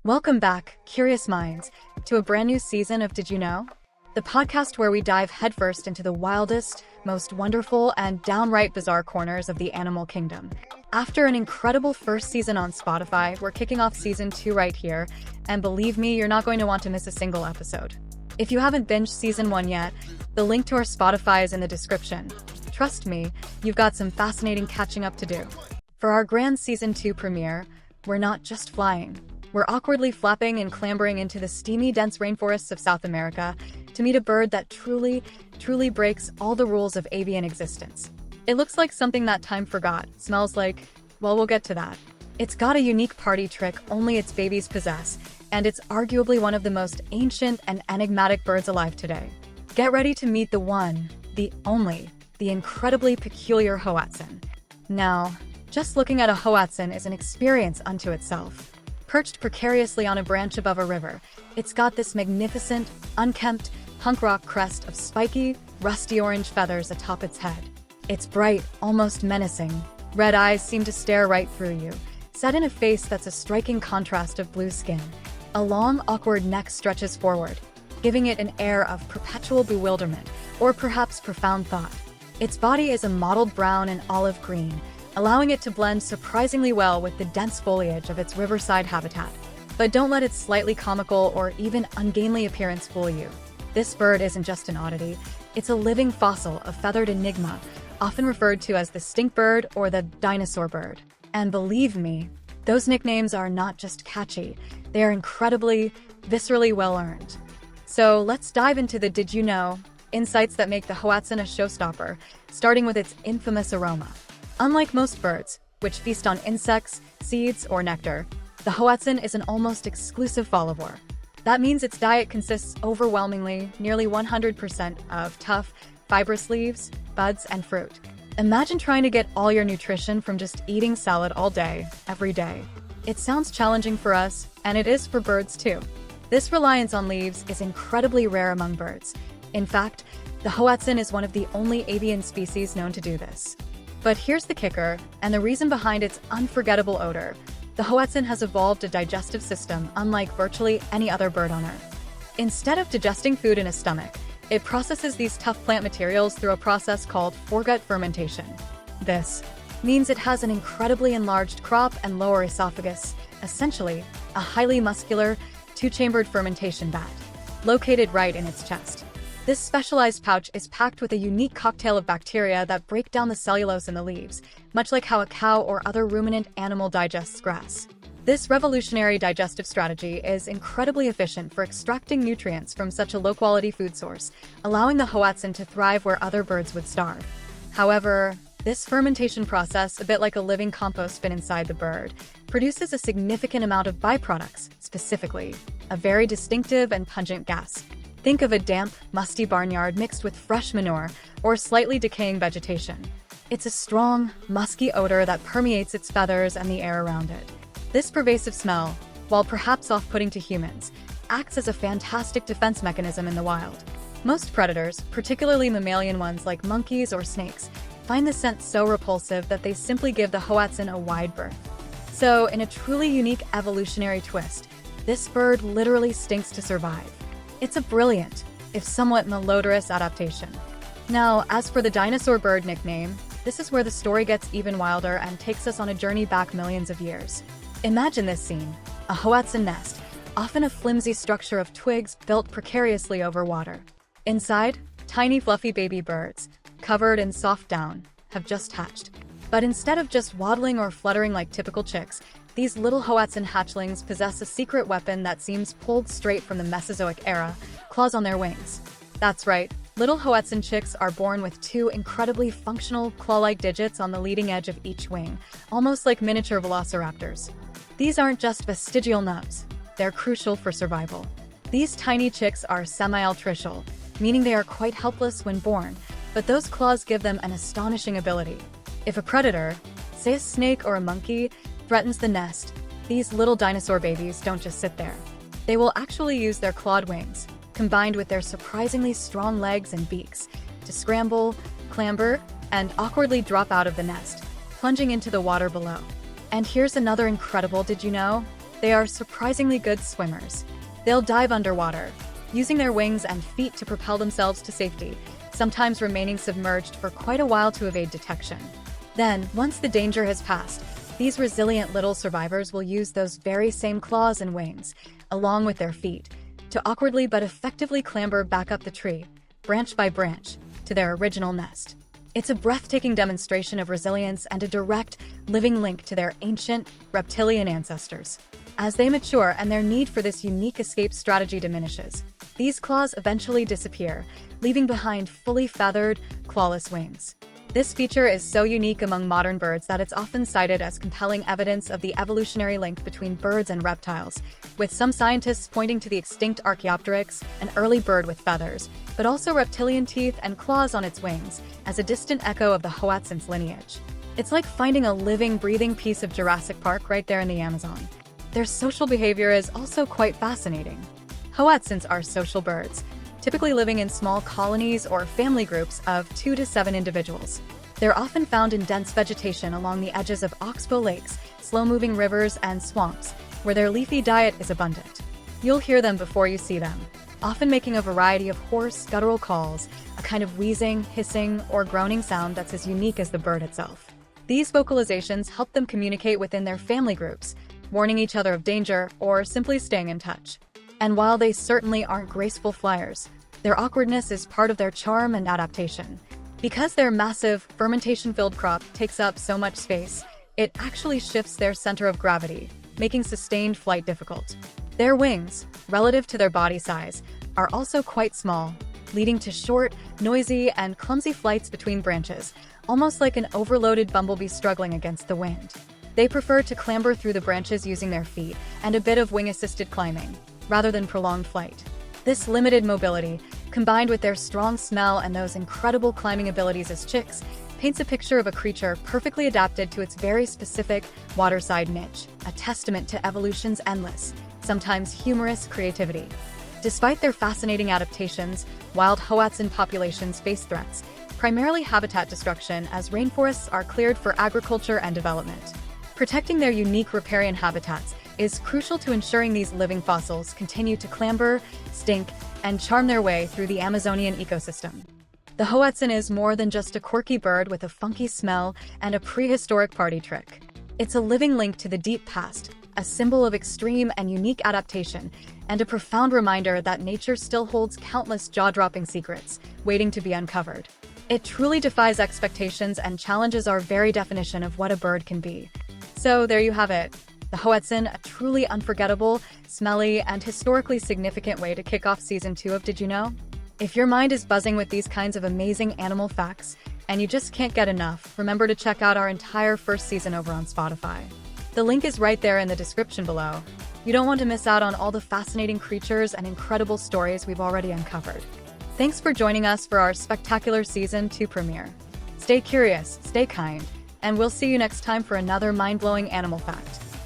Welcome back, curious minds, to a brand new season of Did You Know? The podcast where we dive headfirst into the wildest, most wonderful, and downright bizarre corners of the animal kingdom. After an incredible first season on Spotify, we're kicking off season 2 right here, and believe me, you're not going to want to miss a single episode. If you haven't binged season 1 yet, the link to our Spotify is in the description. Trust me, you've got some fascinating catching up to do. For our grand season 2 premiere, we're not just flying. We're awkwardly flapping and clambering into the steamy, dense rainforests of South America to meet a bird that truly breaks all the rules of avian existence. It looks like something that time forgot, smells like, well, we'll get to that. It's got a unique party trick only its babies possess, and it's arguably one of the most ancient and enigmatic birds alive today. Get ready to meet the one, the only, the incredibly peculiar Hoatzin. Now, just looking at a Hoatzin is an experience unto itself. Perched precariously on a branch above a river, it's got this magnificent, unkempt, punk rock crest of spiky, rusty orange feathers atop its head. It's bright, almost menacing. Red eyes seem to stare right through you, set in a face that's a striking contrast of blue skin. A long, awkward neck stretches forward, giving it an air of perpetual bewilderment, or perhaps profound thought. Its body is a mottled brown and olive green, allowing it to blend surprisingly well with the dense foliage of its riverside habitat. But don't let its slightly comical or even ungainly appearance fool you. This bird isn't just an oddity, it's a living fossil, a feathered enigma, often referred to as the stink bird or the dinosaur bird. And believe me, those nicknames are not just catchy, they are incredibly, viscerally well-earned. So let's dive into the Did You Know? Insights that make the Hoatzin a showstopper, starting with its infamous aroma. Unlike most birds, which feast on insects, seeds, or nectar, the Hoatzin is an almost exclusive folivore. That means its diet consists overwhelmingly, nearly 100%, of tough, fibrous leaves, buds, and fruit. Imagine trying to get all your nutrition from just eating salad all day, every day. It sounds challenging for us, and it is for birds too. This reliance on leaves is incredibly rare among birds. In fact, the Hoatzin is one of the only avian species known to do this. But here's the kicker, and the reason behind its unforgettable odor. The Hoatzin has evolved a digestive system unlike virtually any other bird on Earth. Instead of digesting food in a stomach, it processes these tough plant materials through a process called foregut fermentation. This means it has an incredibly enlarged crop and lower esophagus, essentially a highly muscular, two-chambered fermentation vat, located right in its chest. This specialized pouch is packed with a unique cocktail of bacteria that break down the cellulose in the leaves, much like how a cow or other ruminant animal digests grass. This revolutionary digestive strategy is incredibly efficient for extracting nutrients from such a low-quality food source, allowing the Hoatzin to thrive where other birds would starve. However, this fermentation process, a bit like a living compost bin inside the bird, produces a significant amount of byproducts, specifically a very distinctive and pungent gas. Think of a damp, musty barnyard mixed with fresh manure or slightly decaying vegetation. It's a strong, musky odor that permeates its feathers and the air around it. This pervasive smell, while perhaps off-putting to humans, acts as a fantastic defense mechanism in the wild. Most predators, particularly mammalian ones like monkeys or snakes, find the scent so repulsive that they simply give the Hoatzin a wide berth. So, in a truly unique evolutionary twist, this bird literally stinks to survive. It's a brilliant, if somewhat malodorous adaptation. Now, as for the dinosaur bird nickname, this is where the story gets even wilder and takes us on a journey back millions of years. Imagine this scene: a Hoatzin nest, often a flimsy structure of twigs built precariously over water. Inside, tiny fluffy baby birds, covered in soft down, have just hatched. But instead of just waddling or fluttering like typical chicks, these little Hoatzin hatchlings possess a secret weapon that seems pulled straight from the Mesozoic era: claws on their wings. That's right, little Hoatzin chicks are born with 2 incredibly functional, claw-like digits on the leading edge of each wing, almost like miniature velociraptors. These aren't just vestigial nubs, they're crucial for survival. These tiny chicks are semi-altricial, meaning they are quite helpless when born, but those claws give them an astonishing ability. If a predator, say a snake or a monkey, threatens the nest, these little dinosaur babies don't just sit there. They will actually use their clawed wings, combined with their surprisingly strong legs and beaks, to scramble, clamber, and awkwardly drop out of the nest, plunging into the water below. And here's another incredible did you know? They are surprisingly good swimmers. They'll dive underwater, using their wings and feet to propel themselves to safety, sometimes remaining submerged for quite a while to evade detection. Then, once the danger has passed, these resilient little survivors will use those very same claws and wings, along with their feet, to awkwardly but effectively clamber back up the tree, branch by branch, to their original nest. It's a breathtaking demonstration of resilience and a direct, living link to their ancient, reptilian ancestors. As they mature and their need for this unique escape strategy diminishes, these claws eventually disappear, leaving behind fully feathered, clawless wings. This feature is so unique among modern birds that it's often cited as compelling evidence of the evolutionary link between birds and reptiles, with some scientists pointing to the extinct Archaeopteryx, an early bird with feathers, but also reptilian teeth and claws on its wings, as a distant echo of the Hoatzin's lineage. It's like finding a living, breathing piece of Jurassic Park right there in the Amazon. Their social behavior is also quite fascinating. Hoatzins are social birds, typically living in small colonies or family groups of 2 to 7 individuals. They're often found in dense vegetation along the edges of oxbow lakes, slow-moving rivers, and swamps, where their leafy diet is abundant. You'll hear them before you see them, often making a variety of hoarse, guttural calls, a kind of wheezing, hissing, or groaning sound that's as unique as the bird itself. These vocalizations help them communicate within their family groups, warning each other of danger or simply staying in touch. And while they certainly aren't graceful flyers, their awkwardness is part of their charm and adaptation. Because their massive, fermentation-filled crop takes up so much space, it actually shifts their center of gravity, making sustained flight difficult. Their wings, relative to their body size, are also quite small, leading to short, noisy, and clumsy flights between branches, almost like an overloaded bumblebee struggling against the wind. They prefer to clamber through the branches using their feet and a bit of wing-assisted climbing, rather than prolonged flight. This limited mobility, combined with their strong smell and those incredible climbing abilities as chicks, paints a picture of a creature perfectly adapted to its very specific waterside niche, a testament to evolution's endless, sometimes humorous creativity. Despite their fascinating adaptations, wild Hoatzin populations face threats, primarily habitat destruction as rainforests are cleared for agriculture and development. Protecting their unique riparian habitats is crucial to ensuring these living fossils continue to clamber, stink, and charm their way through the Amazonian ecosystem. The Hoatzin is more than just a quirky bird with a funky smell and a prehistoric party trick. It's a living link to the deep past, a symbol of extreme and unique adaptation, and a profound reminder that nature still holds countless jaw-dropping secrets, waiting to be uncovered. It truly defies expectations and challenges our very definition of what a bird can be. So there you have it. The Hoatzin, a truly unforgettable, smelly, and historically significant way to kick off Season 2 of Did You Know? If your mind is buzzing with these kinds of amazing animal facts, and you just can't get enough, remember to check out our entire first season over on Spotify. The link is right there in the description below. You don't want to miss out on all the fascinating creatures and incredible stories we've already uncovered. Thanks for joining us for our spectacular Season 2 premiere. Stay curious, stay kind, and we'll see you next time for another mind-blowing animal fact.